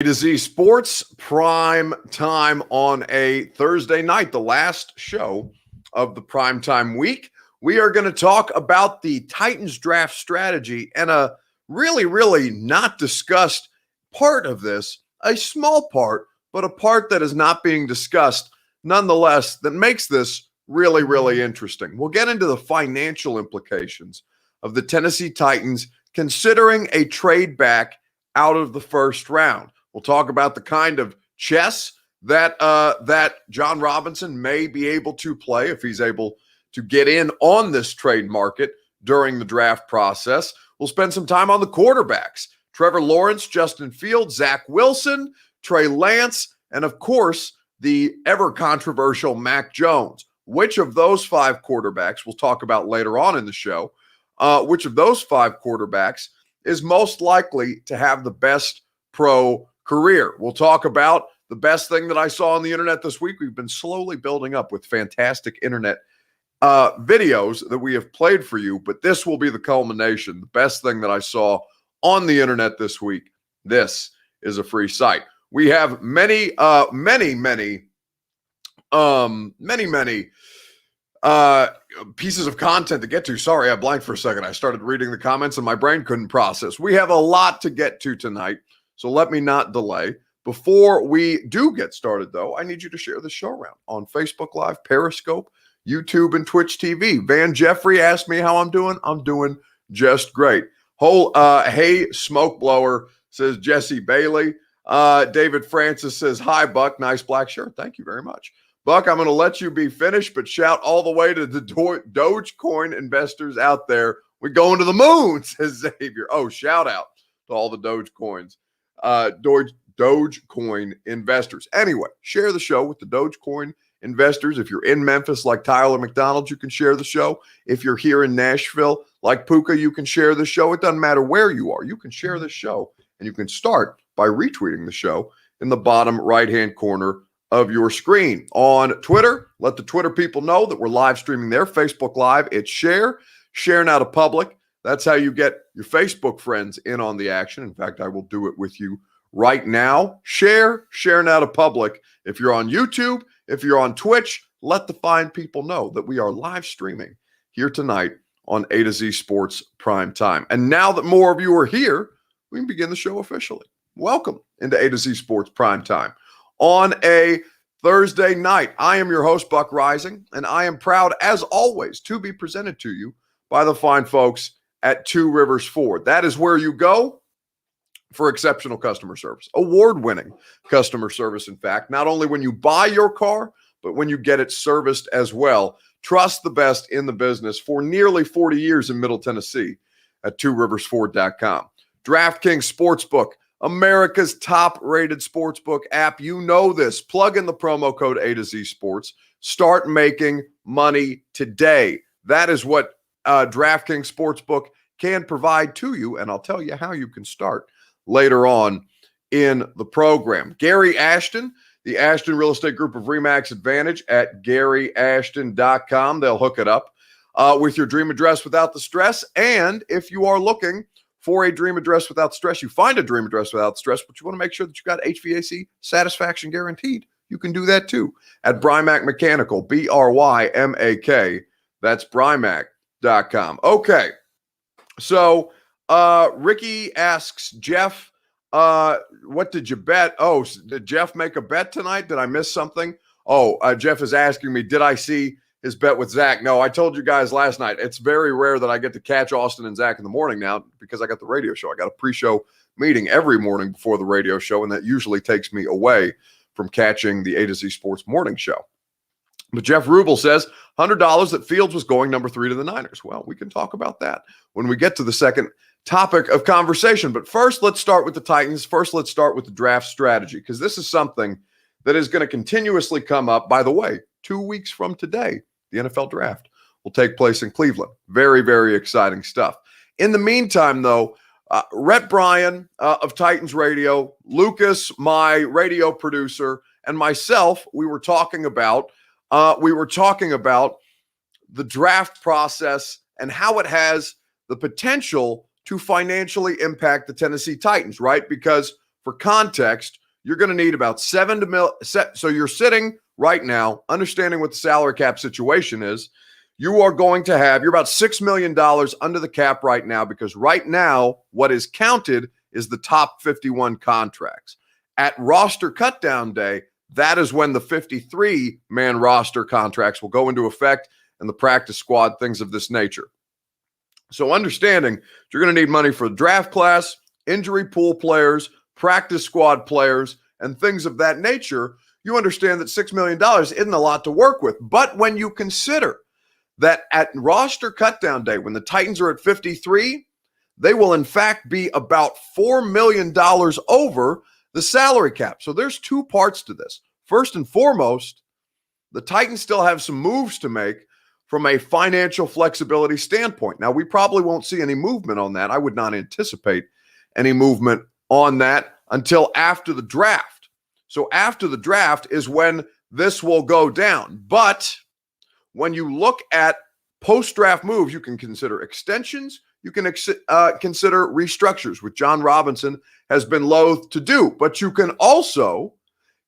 A to Z Sports Prime Time on a Thursday night, the last show of the Prime Time week. We are going to talk about the Titans draft strategy and a really not discussed part of this, a small part, but a part that is not being discussed nonetheless that makes this really interesting. We'll get into the financial implications of the Tennessee Titans considering a trade back out of the first round. We'll talk about the kind of chess that Jon Robinson may be able to play if he's able to get in on this trade market during the draft process. We'll spend some time on the quarterbacks: Trevor Lawrence, Justin Fields, Zach Wilson, Trey Lance, and of course, the ever controversial Mac Jones. Which of those five quarterbacks, we'll talk about later on in the show, which of those five quarterbacks is most likely to have the best pro career? We'll talk about the best thing that I saw on the internet this week. We've been slowly building up with fantastic internet videos that we have played for you, but this will be the culmination. The best thing that I saw on the internet this week. This is a free site. We have many pieces of content to get to. Sorry, I blanked for a second. I started reading the comments and my brain couldn't process. We have a lot to get to tonight, so let me not delay. Before we do get started, though, I need you to share the show around on Facebook Live, Periscope, YouTube, and Twitch TV. Van Jeffrey asked me how I'm doing. I'm doing just great. Hey, Smoke Blower says Jesse Bailey. David Francis says, hi, Buck. Nice black shirt. Thank you very much. Buck, I'm going to let you be finished, but shout all the way to the Dogecoin investors out there. We're going to the moon, says Xavier. Oh, shout out to all the Dogecoins. Dogecoin investors. Anyway, share the show with the Dogecoin investors. If you're in Memphis like Tyler McDonald, you can share the show. If you're here in Nashville like Puka, you can share the show. It doesn't matter where you are. You can share the show, and you can start by retweeting the show in the bottom right-hand corner of your screen. On Twitter, let the Twitter people know that we're live streaming there. Facebook Live, it's share now to public. That's how you get your Facebook friends in on the action. In fact, I will do it with you right now. Share now to public. If you're on YouTube, if you're on Twitch, let the fine people know that we are live streaming here tonight on A to Z Sports Prime Time. And now that more of you are here, we can begin the show officially. Welcome into A to Z Sports Prime Time on a Thursday night. I am your host, Buck Rising, and I am proud, as always, to be presented to you by the fine folks at Two Rivers Ford. That is where you go for exceptional customer service, award-winning customer service, in fact, not only when you buy your car, but when you get it serviced as well. Trust the best in the business for nearly 40 years in Middle Tennessee at tworiversford.com. DraftKings Sportsbook, America's top-rated sportsbook app. You know this. Plug in the promo code A to Z Sports. Start making money today. That is what DraftKings Sportsbook can provide to you, and I'll tell you how you can start later on in the program. Gary Ashton, the Ashton Real Estate Group of RE/MAX Advantage at GaryAshton.com. They'll hook it up with your dream address without the stress. And if you are looking for a dream address without stress, you find a dream address without stress, but you want to make sure that you got HVAC satisfaction guaranteed, you can do that too at Brymac Mechanical, BRYMAK. That's Brymac.com. Okay, so Ricky asks, Jeff, what did you bet? Oh, did Jeff make a bet tonight? Did I miss something? Jeff is asking me, did I see his bet with Zach? No, I told you guys last night. It's very rare that I get to catch Austin and Zach in the morning now because I got the radio show. I got a pre-show meeting every morning before the radio show, and that usually takes me away from catching the A to Z Sports morning show. But Jeff Rubel says $100 that Fields was going number 3 to the Niners. Well, we can talk about that when we get to the second topic of conversation. But first, let's start with the Titans. First, let's start with the draft strategy, because this is something that is going to continuously come up. By the way, 2 weeks from today, the NFL draft will take place in Cleveland. Very exciting stuff. In the meantime, though, Rhett Bryan of Titans Radio, Lucas, my radio producer, and myself, we were talking about the draft process and how it has the potential to financially impact the Tennessee Titans, right? Because For context, you're going to need about so you're sitting right now, understanding what the salary cap situation is. You're about $6 million under the cap right now, because right now what is counted is the top 51 contracts. At roster cutdown day, that is when the 53-man roster contracts will go into effect, and the practice squad, things of this nature. So understanding you're going to need money for the draft class, injury pool players, practice squad players, and things of that nature, you understand that $6 million isn't a lot to work with. But when you consider that at roster cutdown day, when the Titans are at 53, they will in fact be about $4 million over the salary cap. So there's two parts to this. First and foremost, the Titans still have some moves to make from a financial flexibility standpoint. Now, we probably won't see any movement on that. I would not anticipate any movement on that until after the draft. So after the draft is when this will go down. But when you look at post-draft moves, you can consider extensions. You can consider restructures, which John Robinson has been loath to do. But you can also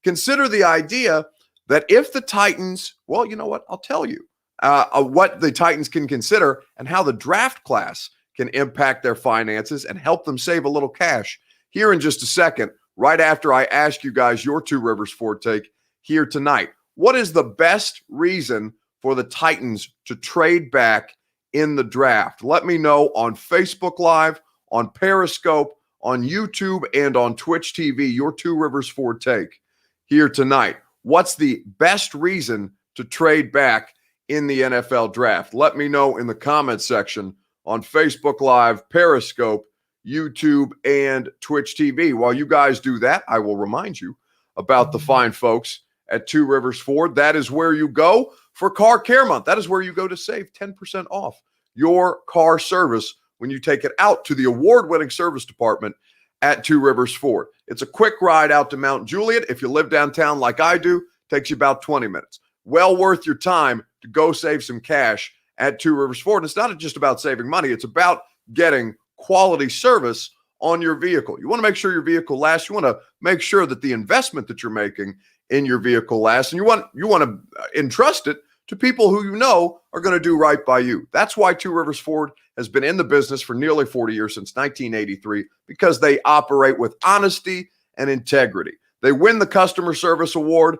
consider the idea that if the Titans, well, you know what? I'll tell you what the Titans can consider and how the draft class can impact their finances and help them save a little cash here in just a second, right after I ask you guys your Two Rivers Ford take here tonight. What is the best reason for the Titans to trade back in the draft? Let me know on Facebook Live, on Periscope, on YouTube, and on Twitch TV, your Two Rivers Ford take here tonight. What's the best reason to trade back in the NFL draft? Let me know in the comments section on Facebook Live, Periscope, YouTube, and Twitch TV. While you guys do that, I will remind you about the fine folks at Two Rivers Ford. That is where you go for Car Care Month. That is where you go to save 10% off your car service when you take it out to the award-winning service department at Two Rivers Ford. It's a quick ride out to Mount Juliet. If you live downtown like I do, takes you about 20 minutes. Well worth your time to go save some cash at Two Rivers Ford. And it's not just about saving money. It's about getting quality service on your vehicle. You want to make sure your vehicle lasts. You want to make sure that the investment that you're making in your vehicle lasts. And you want to entrust it to people who you know are going to do right by you. That's why Two Rivers Ford has been in the business for nearly 40 years, since 1983, because they operate with honesty and integrity. They win the customer service award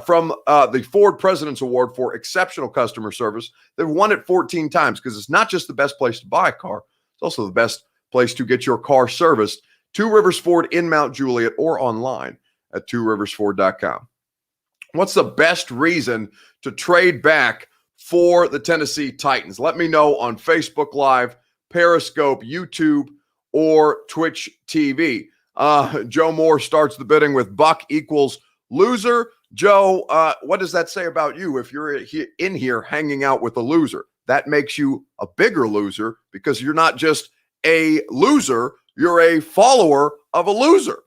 from the Ford President's Award for exceptional customer service. They've won it 14 times because it's not just the best place to buy a car. It's also the best place to get your car serviced. Two Rivers Ford in Mount Juliet, or online at tworiversford.com. What's the best reason to trade back for the Tennessee Titans? Let me know on Facebook Live, Periscope, YouTube, or Twitch TV. Joe Moore starts the bidding with Buck equals loser. Joe, what does that say about you if you're in here hanging out with a loser? That makes you a bigger loser, because you're not just a loser, you're a follower of a loser.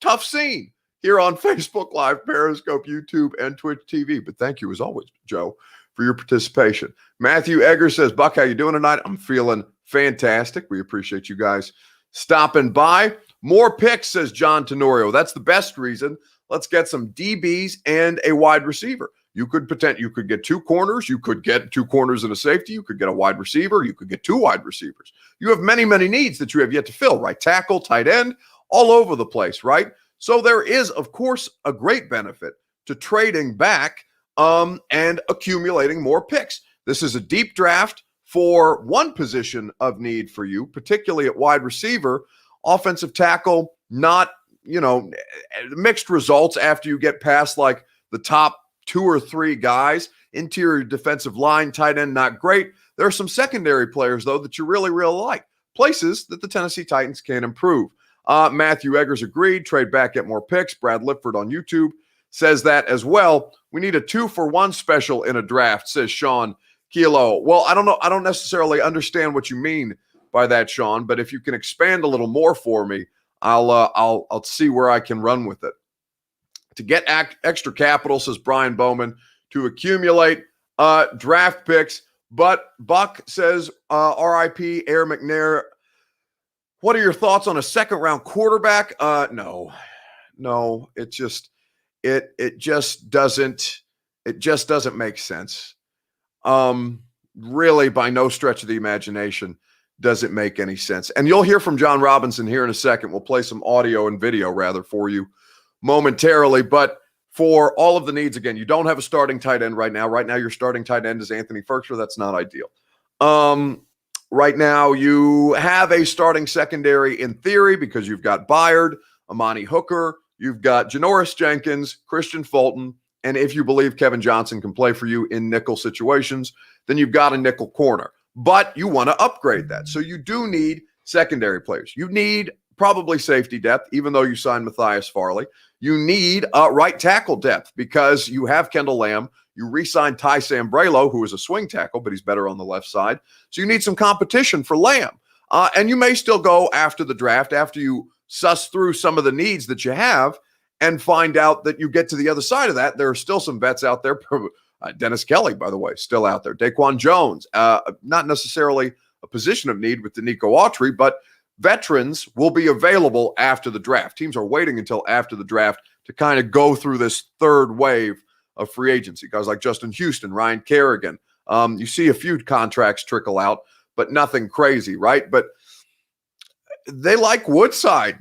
Tough scene here on Facebook Live, Periscope, YouTube, and Twitch TV. But thank you, as always, Joe, for your participation. Matthew Egger says, Buck, how you doing tonight? I'm feeling fantastic. We appreciate you guys stopping by. More picks, says John Tenorio. That's the best reason. Let's get some DBs and a wide receiver. You could get two corners. You could get two corners and a safety. You could get a wide receiver. You could get two wide receivers. You have many, many needs that you have yet to fill, right? Tackle, tight end, all over the place, right? So there is, of course, a great benefit to trading back and accumulating more picks. This is a deep draft for one position of need for you, particularly at wide receiver. Offensive tackle, not, mixed results after you get past like the top two or three guys. Interior defensive line, tight end, not great. There are some secondary players, though, that you really, really like. Places that the Tennessee Titans can improve. Matthew Eggers agreed. Trade back, get more picks. Brad Lipford on YouTube says that as well. We need a 2-for-1 special in a draft, says Sean Kilo. Well, I don't know. I don't necessarily understand what you mean by that, Sean, but if you can expand a little more for me, I'll see where I can run with it. To get extra capital, says Brian Bowman, to accumulate draft picks. But Buck says, RIP Air McNair. What are your thoughts on a second round quarterback? No, it just doesn't make sense. Really, by no stretch of the imagination does it make any sense. And you'll hear from John Robinson here in a second. We'll play some audio and video rather for you momentarily. But for all of the needs, again, you don't have a starting tight end right now. Right now, your starting tight end is Anthony Firkser. That's not ideal. Right now, you have a starting secondary in theory because you've got Byard, Amani Hooker, you've got Janoris Jenkins, Christian Fulton, and if you believe Kevin Johnson can play for you in nickel situations, then you've got a nickel corner. But you want to upgrade that. So you do need secondary players. You need probably safety depth, even though you signed Matthias Farley. You need right tackle depth because you have Kendall Lamb. You re-signed Ty Sambrailo, who is a swing tackle, but he's better on the left side. So you need some competition for Lamb. And you may still go after the draft, after you suss through some of the needs that you have and find out that you get to the other side of that. There are still some vets out there. Dennis Kelly, by the way, still out there. Daquan Jones, not necessarily a position of need with Danico Autry, but veterans will be available after the draft. Teams are waiting until after the draft to kind of go through this third wave of free agency. Guys like Justin Houston, Ryan Kerrigan. You see a few contracts trickle out, but nothing crazy, right? But they like Woodside.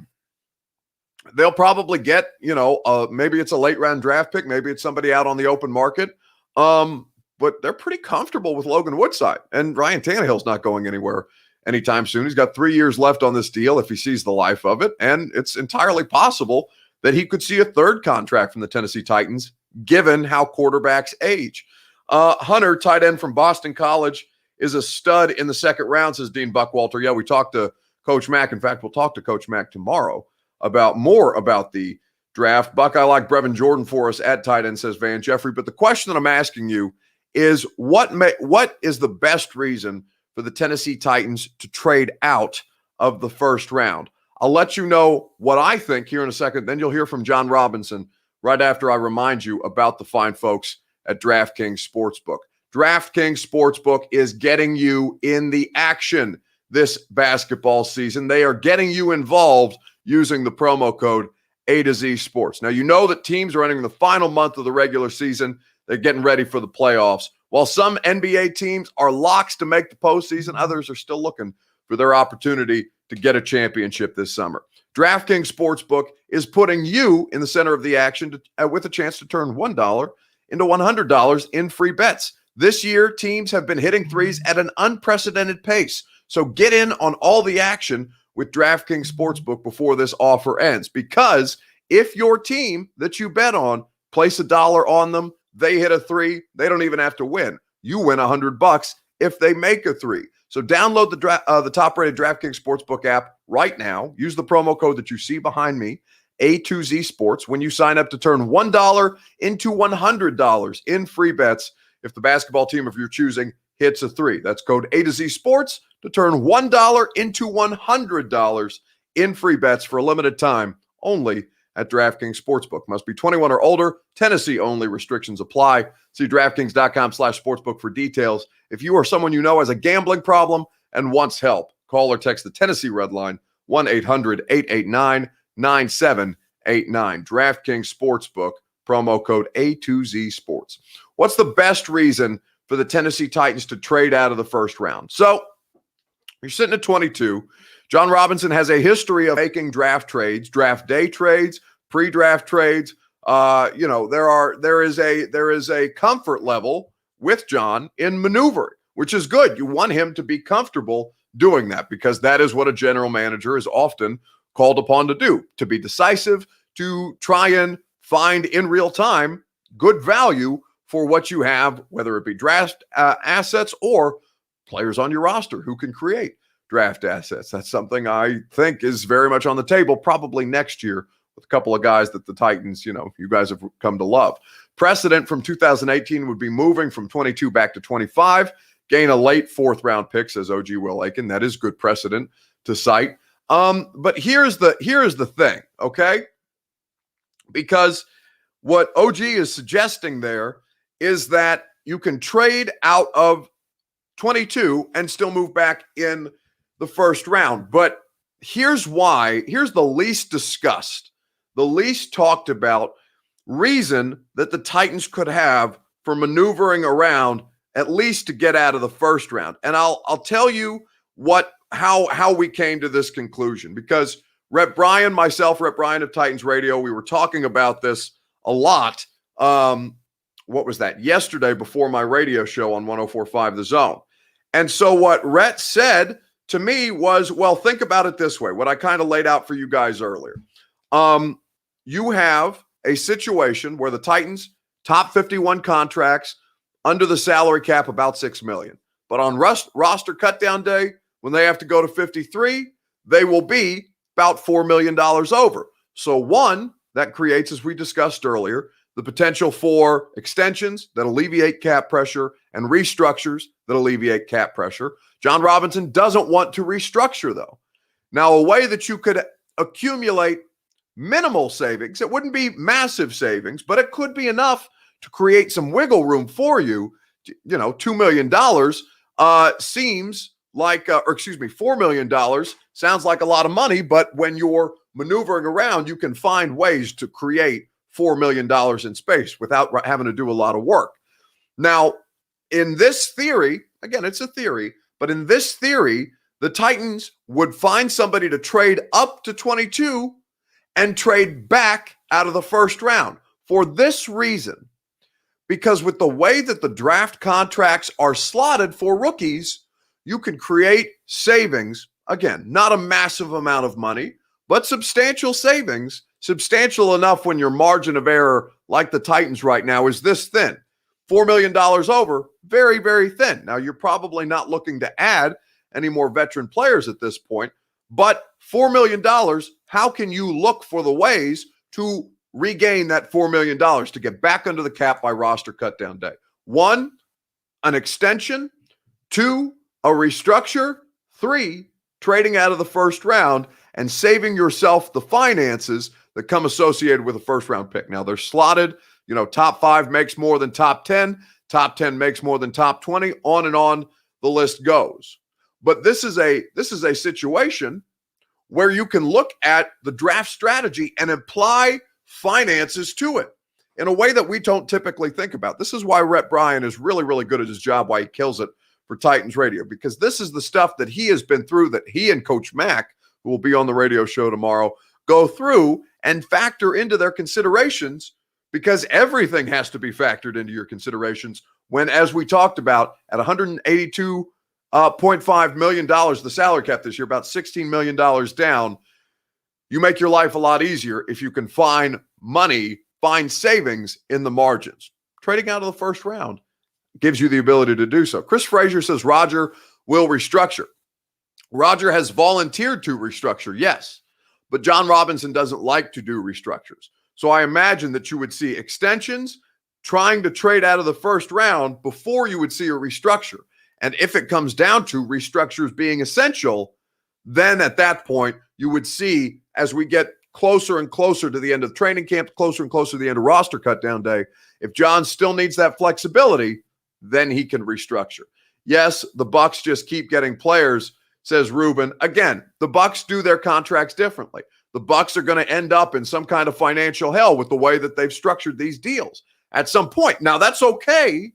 They'll probably get, maybe it's a late round draft pick. Maybe it's somebody out on the open market. But they're pretty comfortable with Logan Woodside. And Ryan Tannehill's not going anywhere anytime soon. He's got 3 years left on this deal if he sees the life of it. And it's entirely possible that he could see a third contract from the Tennessee Titans, given how quarterbacks age. Hunter, tight end from Boston College, is a stud in the second round, says Dean Buckwalter. Yeah, we talked to Coach Mack. In fact, we'll talk to Coach Mack tomorrow about more about the draft. Buck, I like Brevin Jordan for us at tight end, says Van Jeffrey. But the question that I'm asking you is what is the best reason for the Tennessee Titans to trade out of the first round? I'll let you know what I think here in a second. Then you'll hear from John Robinson right after I remind you about the fine folks at DraftKings Sportsbook. DraftKings Sportsbook is getting you in the action this basketball season. They are getting you involved using the promo code A to Z Sports. Now, you know that teams are entering the final month of the regular season. They're getting ready for the playoffs. While some NBA teams are locks to make the postseason, others are still looking for their opportunity to get a championship this summer. DraftKings Sportsbook is putting you in the center of the action with a chance to turn $1 into $100 in free bets. This year, teams have been hitting threes at an unprecedented pace. So get in on all the action with DraftKings Sportsbook before this offer ends. Because if your team that you bet on, place $1 on them, they hit a three, they don't even have to win. You win $100 if they make a three. So download the top-rated DraftKings Sportsbook app right now. Use the promo code that you see behind me, A2Z Sports, when you sign up to turn $1 into $100 in free bets if the basketball team of your choosing hits a three. That's code A to Z Sports to turn $1 into $100 in free bets for a limited time only at DraftKings Sportsbook. Must be 21 or older. Tennessee only. Restrictions apply. See DraftKings.com/sportsbook for details. If you or someone you know has a gambling problem and wants help, call or text the Tennessee Red Line, 1-800-889-9789. DraftKings Sportsbook, promo code A2Z Sports. What's the best reason for the Tennessee Titans to trade out of the first round? So you're sitting at 22. John Robinson has a history of making draft trades, draft day trades, pre-draft trades. There is a comfort level with John in maneuvering, which is good. You want him to be comfortable doing that because that is what a general manager is often called upon to do, to be decisive, to try and find in real time good value for what you have, whether it be draft assets or players on your roster who can create draft assets. That's something I think is very much on the table probably next year with a couple of guys that the Titans, you guys have come to love. Precedent from 2018 would be moving from 22 back to 25, gain a late fourth round pick, says OG Will Aiken. That is good precedent to cite. But here's the thing, okay? Because what OG is suggesting there is that you can trade out of 22 and still move back in the first round. But here's the least discussed, the least talked about reason that the Titans could have for maneuvering around at least to get out of the first round. And I'll tell you how we came to this conclusion, because Rep Brian of Titans Radio, we were talking about this a lot. What was that? Yesterday before my radio show on 104.5 The Zone. And so what Rhett said to me was, well, think about it this way, what I kind of laid out for you guys earlier. You have a situation where the Titans, top 51 contracts, under the salary cap about $6 million. But on roster cutdown day, when they have to go to 53, they will be about $4 million over. So one, that creates, as we discussed earlier, the potential for extensions that alleviate cap pressure and restructures that alleviate cap pressure. John Robinson doesn't want to restructure, though. Now, a way that you could accumulate minimal savings, it wouldn't be massive savings, but it could be enough to create some wiggle room for you. $2 million seems like, $4 million sounds like a lot of money, but when you're maneuvering around, you can find ways to create $4 million in space without having to do a lot of work. Now, in this theory, again, it's a theory, but in this theory, the Titans would find somebody to trade up to 22 and trade back out of the first round. For this reason, because with the way that the draft contracts are slotted for rookies, you can create savings. Again, not a massive amount of money, but substantial savings, substantial enough when your margin of error, like the Titans right now, is this thin. $4 million over, very, very thin. Now, you're probably not looking to add any more veteran players at this point, but $4 million, how can you look for the ways to regain that $4 million to get back under the cap by roster cutdown day? One, an extension. Two, a restructure. Three, trading out of the first round and saving yourself the finances that come associated with a first round pick. Now, they're slotted, top 5 makes more than top 10, top 10 makes more than top 20, on and on the list goes. But this is a situation where you can look at the draft strategy and apply finances to it in a way that we don't typically think about. This is why Rhett Bryan is really, really good at his job, why he kills it for Titans Radio, because this is the stuff that he has been through, that he and Coach Mack, who will be on the radio show tomorrow, go through and factor into their considerations, because everything has to be factored into your considerations when, as we talked about, at $182.5 million, the salary cap this year, about $16 million down, you make your life a lot easier if you can find money, find savings in the margins. Trading out of the first round gives you the ability to do so. Chris Frazier says Roger will restructure. Roger has volunteered to restructure, yes, but John Robinson doesn't like to do restructures. So I imagine that you would see extensions, trying to trade out of the first round before you would see a restructure. And if it comes down to restructures being essential, then at that point, you would see, as we get closer and closer to the end of training camp, closer and closer to the end of roster cutdown day, if John still needs that flexibility, then he can restructure. Yes, the Bucs just keep getting players, says Ruben. Again, the Bucs do their contracts differently. The Bucs are going to end up in some kind of financial hell with the way that they've structured these deals at some point. Now, that's okay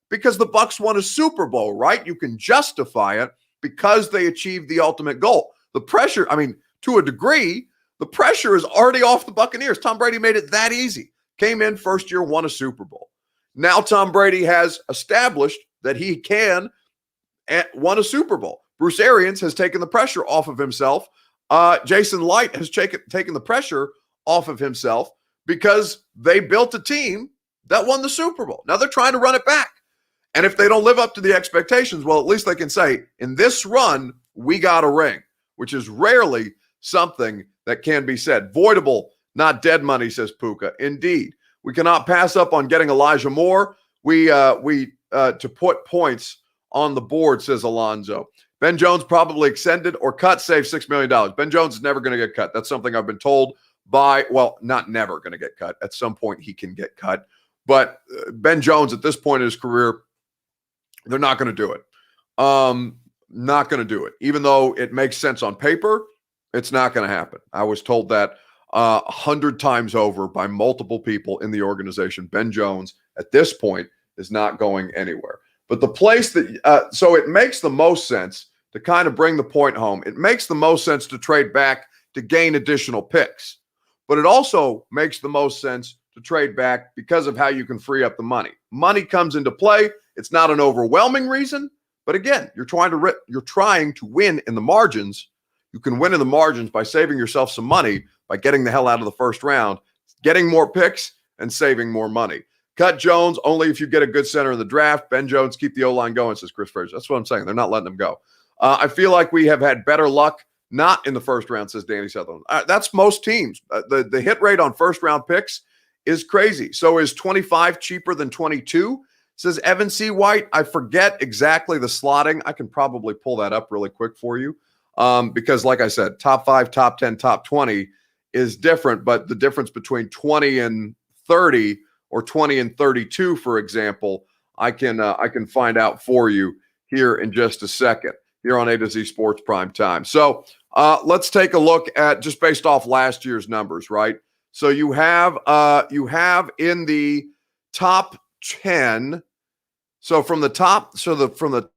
because the Bucs won a Super Bowl, right? You can justify it because they achieved the ultimate goal. The pressure, to a degree, the pressure is already off the Buccaneers. Tom Brady made it that easy. Came in first year, won a Super Bowl. Now Tom Brady has established that he can won a Super Bowl. Bruce Arians has taken the pressure off of himself. Jason Light has taken the pressure off of himself because they built a team that won the Super Bowl. Now they're trying to run it back. And if they don't live up to the expectations, well, at least they can say, in this run, we got a ring, which is rarely something that can be said. Voidable, not dead money, says Puka. Indeed. We cannot pass up on getting Elijah Moore. We to put points on the board, says Alonzo. Ben Jones probably extended or cut, save $6 million. Ben Jones is never going to get cut. That's something I've been told by, well, not never going to get cut. At some point, he can get cut. But Ben Jones, at this point in his career, they're not going to do it. Not going to do it. Even though it makes sense on paper, It's not going to happen. I was told that 100 times over by multiple people in the organization. Ben Jones, at this point, is not going anywhere. But the place that so it makes the most sense to kind of bring the point home. It makes the most sense to trade back to gain additional picks. But it also makes the most sense to trade back because of how you can free up the money. Money comes into play. It's not an overwhelming reason, but again, you're trying to win in the margins. You can win in the margins by saving yourself some money by getting the hell out of the first round, getting more picks, and saving more money. Cut Jones only if you get a good center in the draft. Ben Jones, keep the O-line going, says Chris Frazier. That's what I'm saying. They're not letting him go. I feel like we have had better luck not in the first round, says Danny Sutherland. That's most teams. The hit rate on first-round picks is crazy. So is 25 cheaper than 22? Says Evan C. White. I forget exactly the slotting. I can probably pull that up really quick for you because, like I said, top 5, top 10, top 20 is different, but the difference between 20 and 30 or 20 and 32, for example, I can find out for you here in just a second here on A to Z Sports Prime Time. So let's take a look at just based off last year's numbers, right? So you have in the top 10. So from the top, from the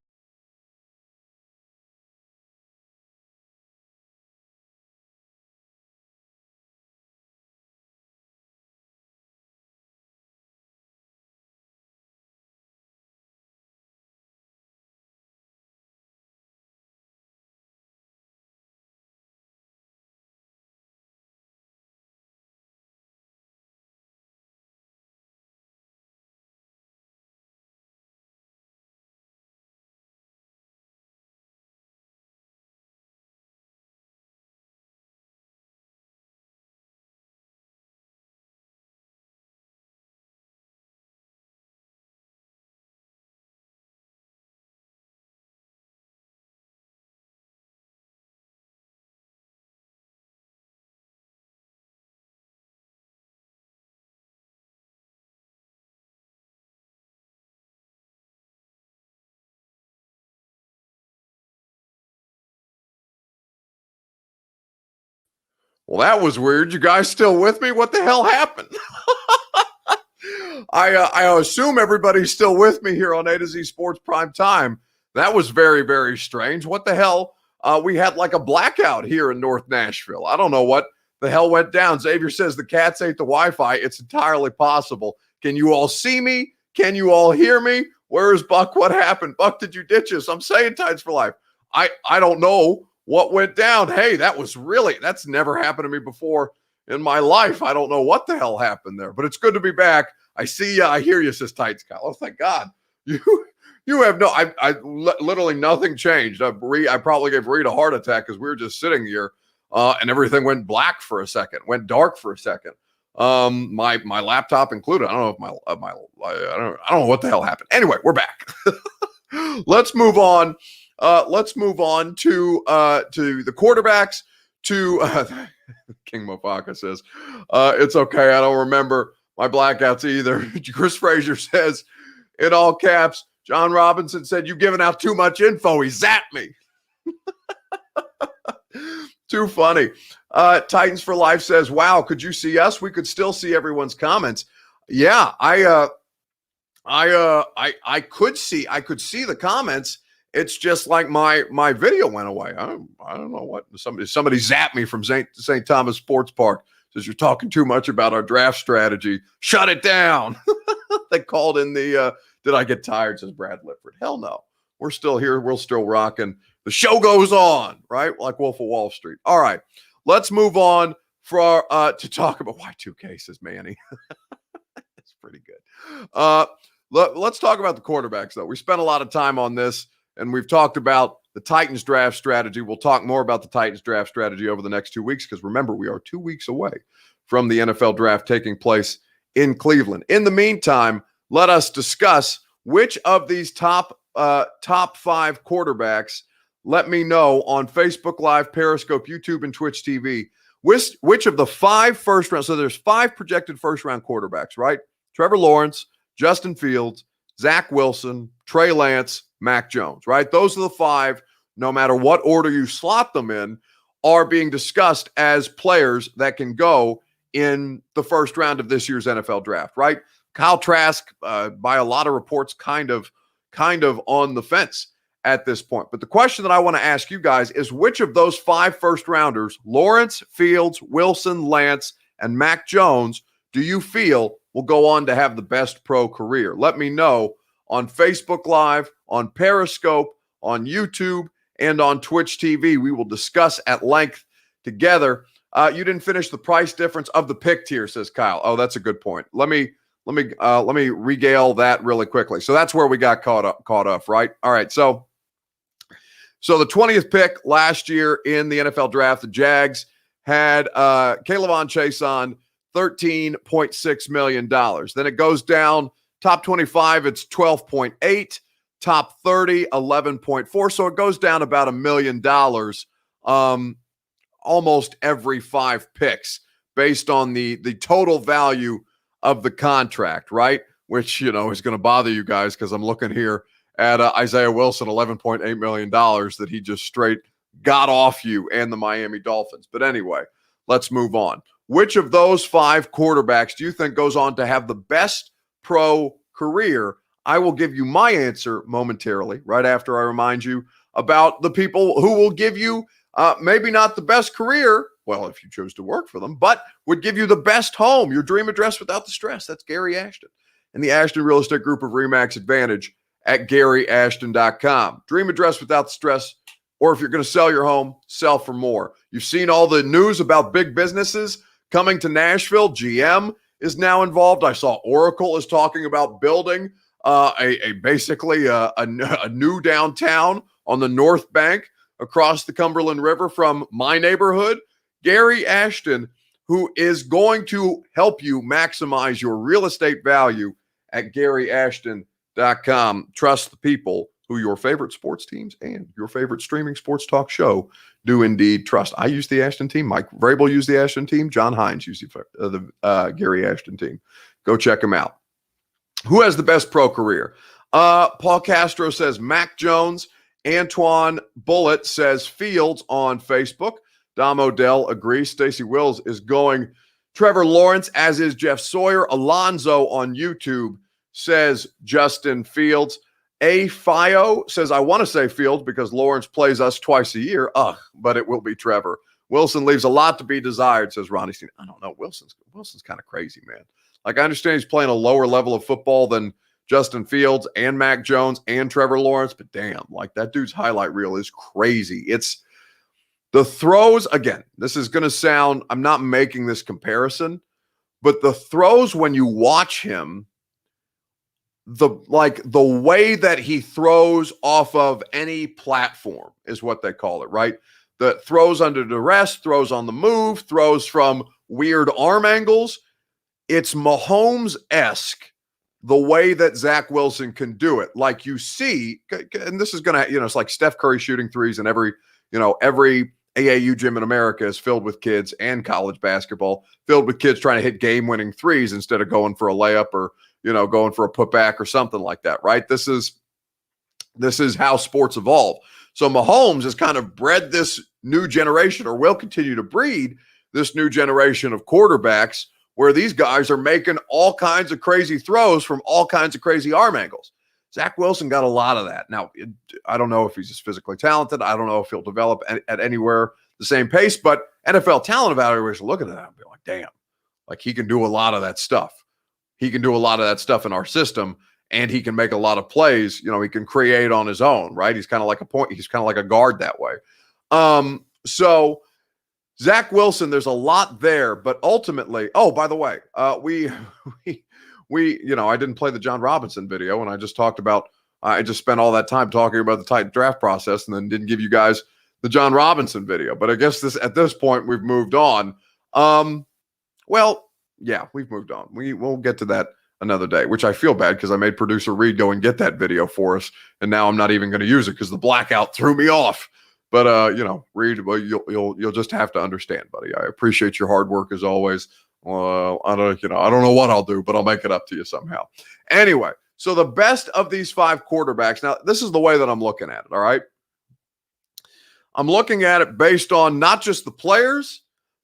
Well, that was weird. You guys still with me? What the hell happened? I assume everybody's still with me here on A to Z Sports Prime Time. That was very, very strange. What the hell? We had like a blackout here in North Nashville. I don't know what the hell went down. Xavier says the cats ate the Wi-Fi. It's entirely possible. Can you all see me? Can you all hear me? Where is Buck? What happened? Buck, did you ditch us? I'm saying Tides for Life. I don't know what went down. Hey, that's never happened to me before in my life. I don't know what the hell happened there, but it's good to be back. I see you. I hear you, says Tights Kyle. Oh, thank God. You have literally nothing changed. I probably gave Reed a heart attack because we were just sitting here and everything went black for a second, went dark for a second. My laptop included. I don't know if I don't know what the hell happened. Anyway, we're back. Let's move on. Let's move on to the quarterbacks. King Mofaka says, it's okay. I don't remember my blackouts either. Chris Frazier says, in all caps, John Robinson said, you've given out too much info. He zapped me. Too funny. Titans for Life says, wow, could you see us? We could still see everyone's comments. Yeah, I could see the comments. It's just like my video went away. I don't know what somebody zapped me from St. Thomas Sports Park. Says you're talking too much about our draft strategy. Shut it down. They called in the did I get tired? Says Brad Lifford. Hell no. We're still here. We're still rocking. The show goes on, right? Like Wolf of Wall Street. All right. Let's move on to talk about Y2K, says Manny. That's pretty good. Let's talk about the quarterbacks, though. We spent a lot of time on this, and we've talked about the Titans draft strategy. We'll talk more about the Titans draft strategy over the next 2 weeks because, remember, we are 2 weeks away from the NFL draft taking place in Cleveland. In the meantime, let us discuss which of these top 5 quarterbacks. Let me know on Facebook Live, Periscope, YouTube, and Twitch TV. Which of the 5 first round? So there's 5 projected first round quarterbacks, right? Trevor Lawrence, Justin Fields, Zach Wilson, Trey Lance, Mac Jones, right? Those are the 5. No matter what order you slot them in, are being discussed as players that can go in the first round of this year's NFL draft, right? Kyle Trask, by a lot of reports, kind of on the fence at this point. But the question that I want to ask you guys is, which of those 5 first-rounders, Lawrence, Fields, Wilson, Lance, and Mac Jones, do you feel will go on to have the best pro career? Let me know on Facebook Live, on Periscope, on YouTube, and on Twitch TV. We will discuss at length together. You didn't finish the price difference of the pick tier, says Kyle. Oh, that's a good point. Let me regale that really quickly. So that's where we got caught up, right? All right. So the 20th pick last year in the NFL draft, the Jags had K'Lavon Chaisson, $13.6 million. Then it goes down, top 25, it's 12.8. Top 30, 11.4. So it goes down about $1 million almost every 5 picks based on the total value of the contract, right? Which, is going to bother you guys because I'm looking here at Isaiah Wilson, $11.8 million that he just straight got off you and the Miami Dolphins. But anyway, let's move on. Which of those 5 quarterbacks do you think goes on to have the best pro career? I will give you my answer momentarily, right after I remind you about the people who will give you maybe not the best career, well, if you chose to work for them, but would give you the best home, your dream address without the stress. That's Gary Ashton and the Ashton Real Estate Group of RE/MAX Advantage at GaryAshton.com. Dream address without the stress, or if you're going to sell your home, sell for more. You've seen all the news about big businesses coming to Nashville. GM is now involved. I saw Oracle is talking about building basically a new downtown on the North Bank across the Cumberland River from my neighborhood. Gary Ashton, who is going to help you maximize your real estate value at GaryAshton.com. Trust the people who your favorite sports teams and your favorite streaming sports talk show do indeed trust. I use the Ashton team. Mike Vrabel used the Ashton team. John Hines used the Gary Ashton team. Go check them out. Who has the best pro career? Paul Castro says Mac Jones. Antoine Bullitt says Fields on Facebook. Dom Odell agrees. Stacey Wills is going Trevor Lawrence, as is Jeff Sawyer. Alonzo on YouTube says Justin Fields. A. Fio says, I want to say Fields because Lawrence plays us twice a year. But it will be Trevor. Wilson leaves a lot to be desired, says Ronnie Steen. I don't know. Wilson's kind of crazy, man. Like, I understand he's playing a lower level of football than Justin Fields and Mac Jones and Trevor Lawrence, but damn, like that dude's highlight reel is crazy. It's the throws, again, this is going to sound, I'm not making this comparison, but the throws when you watch him, the way that he throws off of any platform is what they call it, right? The throws under duress, throws on the move, throws from weird arm angles. It's Mahomes-esque the way that Zach Wilson can do it. Like you see, and this is going to, it's like Steph Curry shooting threes, and every AAU gym in America is filled with kids, and college basketball filled with kids trying to hit game-winning threes instead of going for a layup or, going for a putback or something like that, right? This is how sports evolve. So Mahomes has kind of bred this new generation, or will continue to breed this new generation of quarterbacks, where these guys are making all kinds of crazy throws from all kinds of crazy arm angles. Zach Wilson got a lot of that. Now, I don't know if he's just physically talented. I don't know if he'll develop at anywhere the same pace, but NFL talent evaluators are looking at that and be like, damn, like he can do a lot of that stuff. He can do a lot of that stuff in our system, and he can make a lot of plays. He can create on his own, right? He's kind of like he's kind of like a guard that way. So Zach Wilson, there's a lot there, but ultimately, by the way, we I didn't play the John Robinson video, and I just talked about, I just spent all that time talking about the Titan draft process and then didn't give you guys the John Robinson video. But I guess at this point, we've moved on. Yeah, we've moved on. We'll get to that another day, which I feel bad because I made producer Reed go and get that video for us, and now I'm not even going to use it because the blackout threw me off. But Reed, well, you'll just have to understand, buddy. I appreciate your hard work as always. Well, I don't know what I'll do, but I'll make it up to you somehow. Anyway, so the best of these 5 quarterbacks. Now, this is the way that I'm looking at it. All right. I'm looking at it based on not just the players,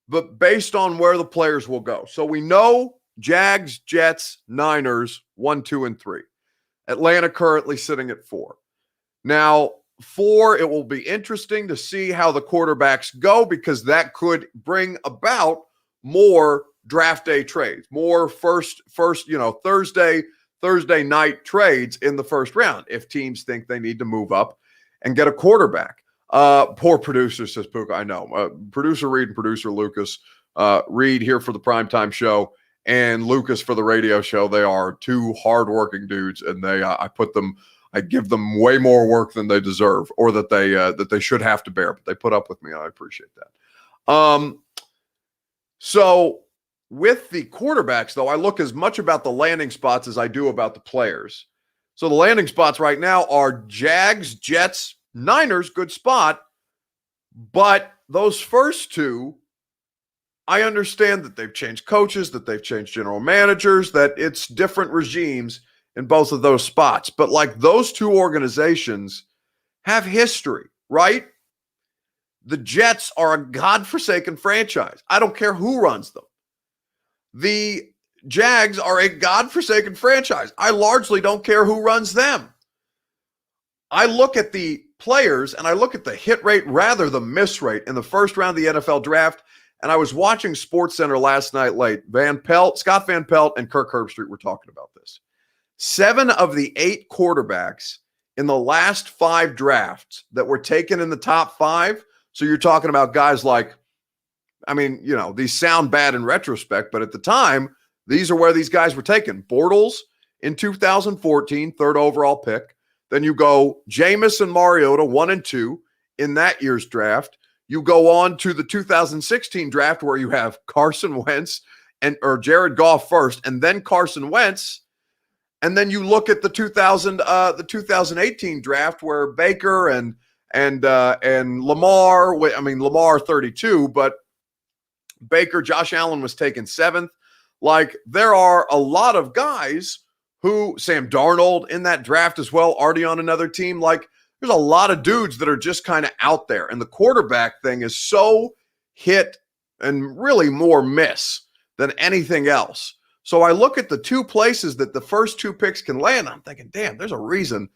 but based on where the players will go. So we know Jags, Jets, Niners, 1, 2, and 3. Atlanta currently sitting at 4. Now, 4, it will be interesting to see how the quarterbacks go because that could bring about more draft day trades, more first, Thursday night trades in the first round if teams think they need to move up and get a quarterback. Poor producer, says Puka. I know. Producer Reed and producer Lucas. Reed here for the primetime show and Lucas for the radio show. They are two hardworking dudes, and I give them way more work than they deserve or that they should have to bear, but they put up with me, and I appreciate that. So with the quarterbacks, though, I look as much about the landing spots as I do about the players. So the landing spots right now are Jags, Jets, Niners, good spot. But those first two, I understand that they've changed coaches, that they've changed general managers, that it's different regimes in both of those spots. But like those two organizations have history, right? The Jets are a godforsaken franchise. I don't care who runs them. The Jags are a godforsaken franchise. I largely don't care who runs them. I look at the players and I look at the hit rate, rather the miss rate in the first round of the NFL draft. And I was watching SportsCenter last night late. Scott Van Pelt and Kirk Herbstreit were talking about this. 7 of the 8 quarterbacks in the last 5 drafts that were taken in the top 5. So you're talking about guys like, these sound bad in retrospect, but at the time, these are where these guys were taken. Bortles in 2014, 3rd overall pick. Then you go Jameis and Mariota, 1 and 2 in that year's draft. You go on to the 2016 draft where you have Carson Wentz or Jared Goff first, and then Carson Wentz. And then you look at the 2018 draft where Baker and Lamar. Lamar 32, but Baker, Josh Allen was taken 7th. Like there are a lot of guys who, Sam Darnold in that draft as well, already on another team. Like there's a lot of dudes that are just kind of out there. And the quarterback thing is so hit and really more miss than anything else. So I look at the 2 places that the first 2 picks can land. I'm thinking, damn, there's a reason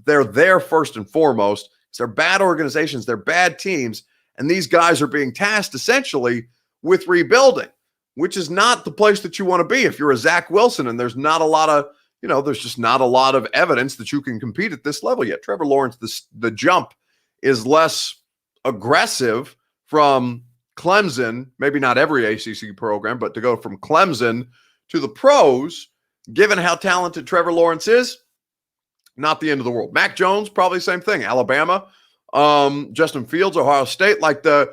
they're there first and foremost. They're bad organizations. They're bad teams. And these guys are being tasked essentially with rebuilding, which is not the place that you want to be if you're a Zach Wilson and there's not a lot of, there's just not a lot of evidence that you can compete at this level yet. Trevor Lawrence, the jump is less aggressive from Clemson, maybe not every ACC program, but to go from Clemson to the pros, given how talented Trevor Lawrence is, not the end of the world. Mac Jones, probably the same thing. Alabama, Justin Fields, Ohio State, like the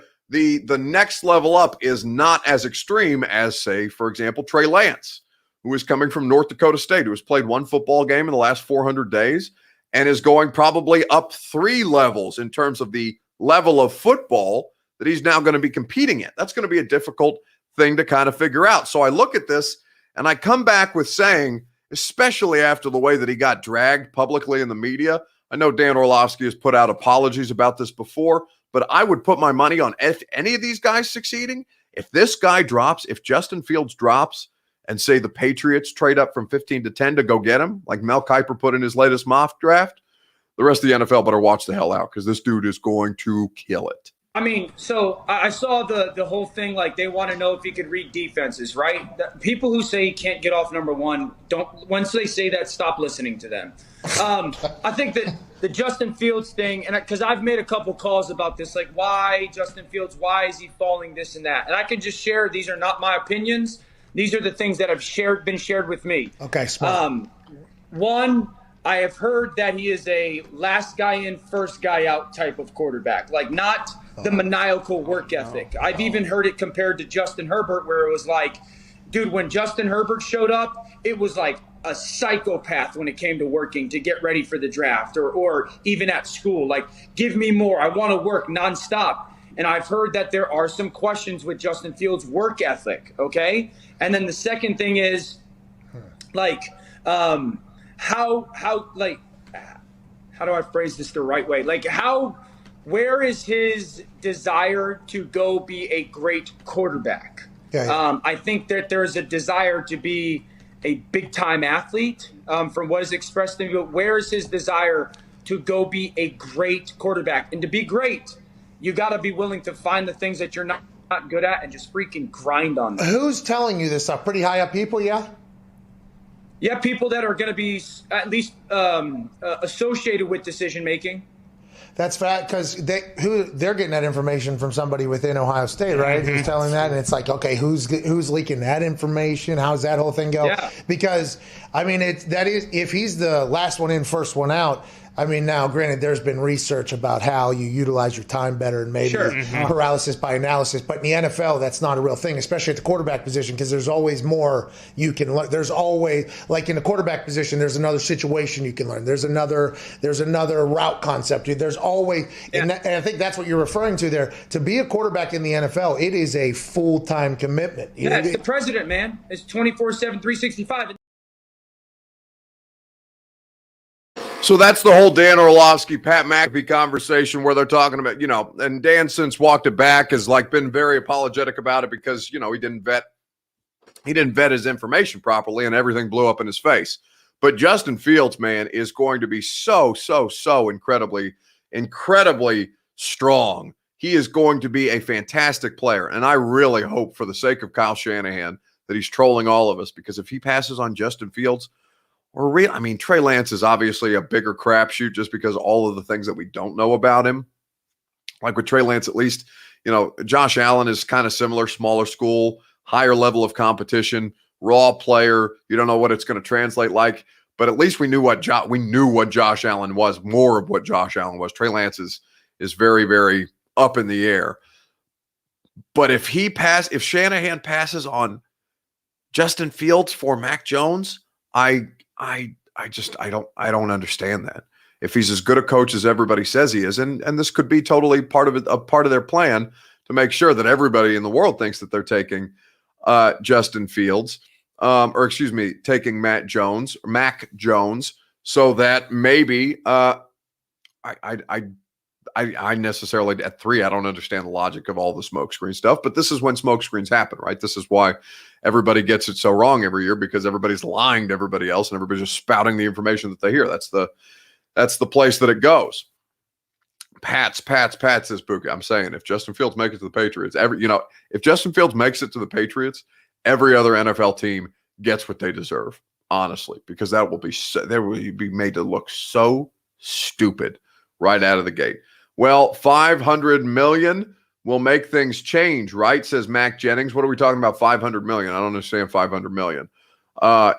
next level up is not as extreme as, say, for example, Trey Lance, who is coming from North Dakota State, who has played 1 football game in the last 400 days and is going probably up 3 levels in terms of the level of football that he's now going to be competing in. That's going to be a difficult thing to kind of figure out. So I look at this and I come back with saying, especially after the way that he got dragged publicly in the media, I know Dan Orlovsky has put out apologies about this before, but I would put my money on if any of these guys succeeding. If this guy drops, if Justin Fields drops, and say the Patriots trade up from 15 to 10 to go get him, like Mel Kiper put in his latest mock draft, the rest of the NFL better watch the hell out because this dude is going to kill it. So I saw the whole thing, like they want to know if he could read defenses, right? People who say he can't get off number 1, once they say that, stop listening to them. I think that the Justin Fields thing, and because I've made a couple calls about this, like why Justin Fields, why is he falling, this and that? And I can just share, these are not my opinions. These are the things that have been shared with me. Okay, smart. 1, I have heard that he is a last guy in, first guy out type of quarterback, like not the maniacal work ethic. I've even heard it compared to Justin Herbert, where it was like, dude, when Justin Herbert showed up, it was like a psychopath when it came to working to get ready for the draft or even at school. Like, give me more. I want to work nonstop. And I've heard that there are some questions with Justin Fields' work ethic, okay? And then the second thing is, like, how do I phrase this the right way? Like, how where is his desire to go be a great quarterback? Yeah. I think that there's a desire to be a big-time athlete from what is expressed to me, but where is his desire to go be a great quarterback? And to be great, you got to be willing to find the things that you're not good at and just freaking grind on them. Who's telling you this stuff? Pretty high up people, yeah? Yeah, people that are going to be at least associated with decision-making. That's fact, because they're getting that information from somebody within Ohio State, right? Who's telling that, and it's like, okay, who's leaking that information? How's that whole thing go? Yeah. Because I mean, if he's the last one in, first one out. I mean, now, granted, there's been research about how you utilize your time better and maybe paralysis by analysis. But in the NFL, that's not a real thing, especially at the quarterback position, because there's always more you can learn. There's always, like in the quarterback position, there's another situation you can learn. There's another route concept. There's always, and I think that's what you're referring to there. To be a quarterback in the NFL, it is a full-time commitment. It's the president, man. It's 24/7, 365. So that's the whole Dan Orlovsky, Pat McAfee conversation where they're talking about, and Dan since walked it back has been very apologetic about it because, he didn't vet his information properly and everything blew up in his face. But Justin Fields, man, is going to be so incredibly strong. He is going to be a fantastic player. And I really hope for the sake of Kyle Shanahan that he's trolling all of us, because if he passes on Justin Fields, Trey Lance is obviously a bigger crapshoot just because all of the things that we don't know about him. Like with Trey Lance, at least, Josh Allen is kind of similar, smaller school, higher level of competition, raw player. You don't know what it's going to translate like, but at least we knew what Josh Allen was, more of what Josh Allen was. Trey Lance is very, very up in the air. But if Shanahan passes on Justin Fields for Mac Jones, I don't understand that. If he's as good a coach as everybody says he is, and this could be totally part of their plan to make sure that everybody in the world thinks that they're taking Justin Fields, taking Mac Jones, so that maybe I necessarily at 3, I don't understand the logic of all the smokescreen stuff, but this is when smokescreens happen, right? This is why everybody gets it so wrong every year, because everybody's lying to everybody else and everybody's just spouting the information that they hear. That's the place that it goes. Pats says Buka. I'm saying if Justin Fields makes it to the Patriots, if Justin Fields makes it to the Patriots, every other NFL team gets what they deserve, honestly, because they will be made to look so stupid right out of the gate. Well, $500 million will make things change, right? Says Mac Jennings. What are we talking about? $500 million. I don't understand $500 million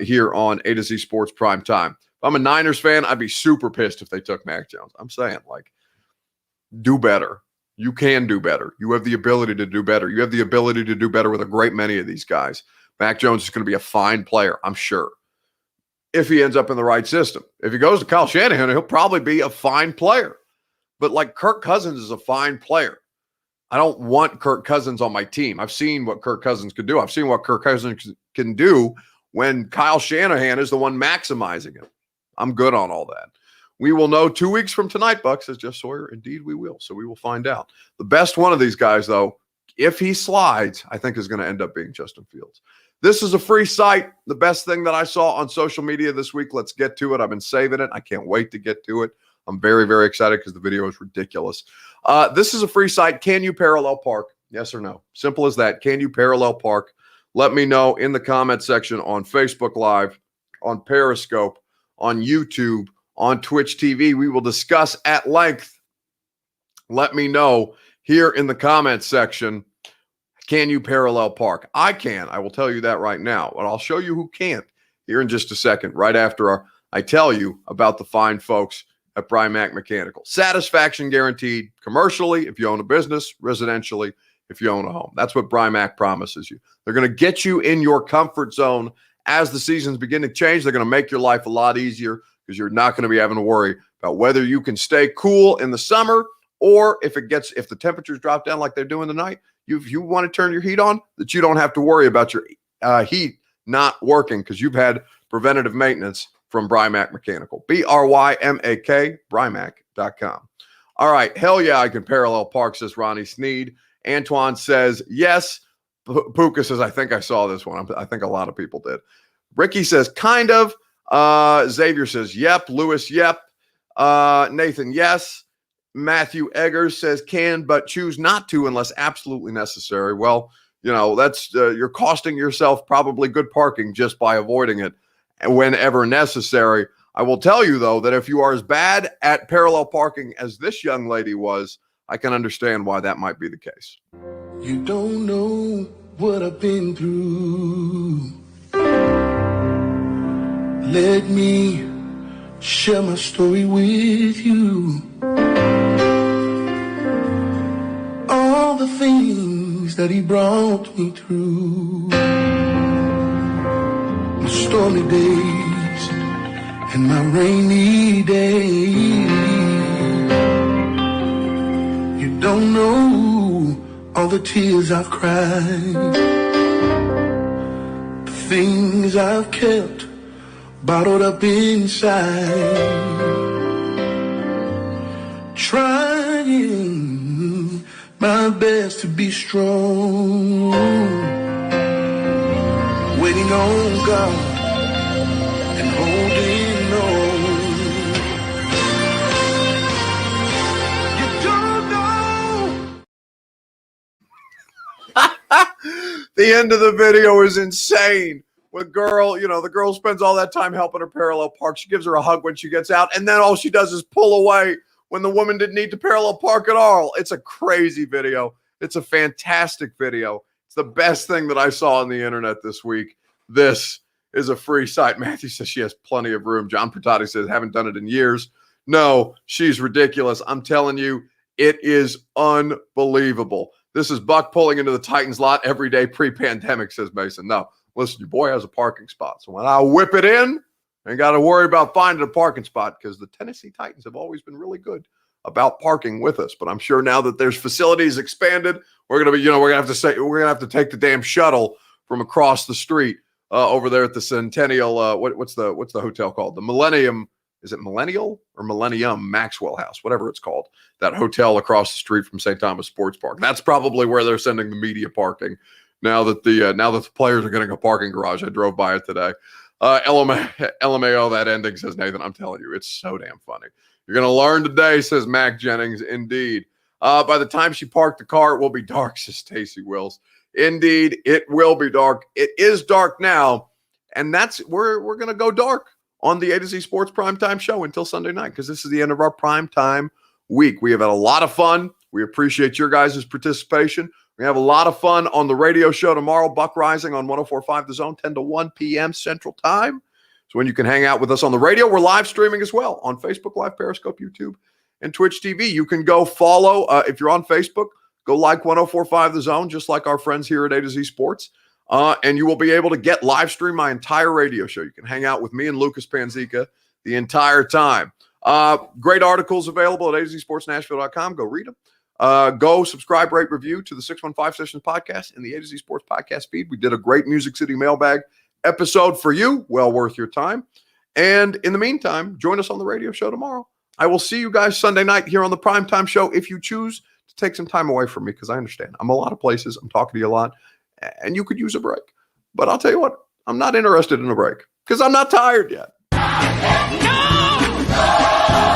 here on A to Z Sports Prime Time. If I'm a Niners fan, I'd be super pissed if they took Mac Jones. I'm saying, do better. You can do better. You have the ability to do better. You have the ability to do better with a great many of these guys. Mac Jones is going to be a fine player, I'm sure, if he ends up in the right system. If he goes to Kyle Shanahan, he'll probably be a fine player. But Kirk Cousins is a fine player. I don't want Kirk Cousins on my team. I've seen what Kirk Cousins could do. I've seen what Kirk Cousins can do when Kyle Shanahan is the one maximizing him. I'm good on all that. We will know 2 weeks from tonight, Buck, says Jeff Sawyer. Indeed, we will. So we will find out. The best one of these guys, though, if he slides, I think is going to end up being Justin Fields. This is a free site. The best thing that I saw on social media this week. Let's get to it. I've been saving it. I can't wait to get to it. I'm very, very excited because the video is ridiculous. This is a free site. Can you parallel park? Yes or no? Simple as that. Can you parallel park? Let me know in the comment section on Facebook Live, on Periscope, on YouTube, on Twitch TV. We will discuss at length. Let me know here in the comment section. Can you parallel park? I can. I will tell you that right now. But I'll show you who can't here in just a second, right after I tell you about the fine folks at Brymac Mechanical. Satisfaction guaranteed commercially if you own a business, residentially if you own a home. That's what Brymac promises you. They're going to get you in your comfort zone as the seasons begin to change. They're going to make your life a lot easier because you're not going to be having to worry about whether you can stay cool in the summer or if the temperatures drop down like they're doing tonight. If you want to turn your heat on, that you don't have to worry about your heat not working because you've had preventative maintenance from Brymac Mechanical. BRYMAK, Brymac.com. All right. Hell yeah, I can parallel park, says Ronnie Sneed. Antoine says yes. Puka says, I think I saw this one. I think a lot of people did. Ricky says, kind of. Xavier says, yep. Lewis, yep. Nathan, yes. Matthew Eggers says, can, but choose not to unless absolutely necessary. Well, that's you're costing yourself probably good parking just by avoiding it whenever necessary. I will tell you, though, that if you are as bad at parallel parking as this young lady was, I can understand why that might be the case. You don't know what I've been through. Let me share my story with you. All the things that he brought me through. My stormy days and my rainy days. You don't know all the tears I've cried, the things I've kept bottled up inside, trying my best to be strong, waiting on God and holding on. You don't know. The end of the video is insane. The girl spends all that time helping her parallel park. She gives her a hug when she gets out, and then all she does is pull away when the woman didn't need to parallel park at all. It's a crazy video. It's a fantastic video. It's the best thing that I saw on the internet this week. This is a free site. Matthew says she has plenty of room. John Pertati says, haven't done it in years. No, she's ridiculous. I'm telling you, it is unbelievable. This is Buck pulling into the Titans lot every day pre-pandemic, says Mason. No, listen, your boy has a parking spot. So when I whip it in, I ain't got to worry about finding a parking spot because the Tennessee Titans have always been really good about parking with us. But I'm sure now that there's facilities expanded, we're going to have to take the damn shuttle from across the street over there at the Centennial. What's the hotel called? The Millennium. Is it Millennial or Millennium Maxwell House? Whatever it's called. That hotel across the street from St. Thomas Sports Park. That's probably where they're sending the media parking. Now that the players are getting a parking garage. I drove by it today. LMAO, that ending, says Nathan. I'm telling you, it's so damn funny. You're going to learn today, says Mac Jennings. Indeed. By the time she parked the car, it will be dark, says Stacey Wills. Indeed, it will be dark. It is dark now, and we're going to go dark on the A to Z Sports Primetime Show until Sunday night because this is the end of our primetime week. We have had a lot of fun. We appreciate your guys' participation. We have a lot of fun on the radio show tomorrow, Buck Rising on 104.5 The Zone, 10 to 1 p.m. Central Time. So when you can hang out with us on the radio, we're live streaming as well on Facebook Live, Periscope, YouTube, and Twitch TV. You can go follow, if you're on Facebook, go like 104.5 The Zone, just like our friends here at A to Z Sports. And you will be able to get live stream my entire radio show. You can hang out with me and Lucas Panzica the entire time. Great articles available at azsportsnashville.com. Go read them. Go subscribe, rate, review to the 615 Sessions podcast in the A to Z Sports podcast feed. We did a great Music City mailbag episode for you. Well worth your time. And in the meantime, join us on the radio show tomorrow. I will see you guys Sunday night here on the Primetime Show if you choose to take some time away from me because I understand. I'm a lot of places. I'm talking to you a lot. And you could use a break. But I'll tell you what, I'm not interested in a break because I'm not tired yet. No!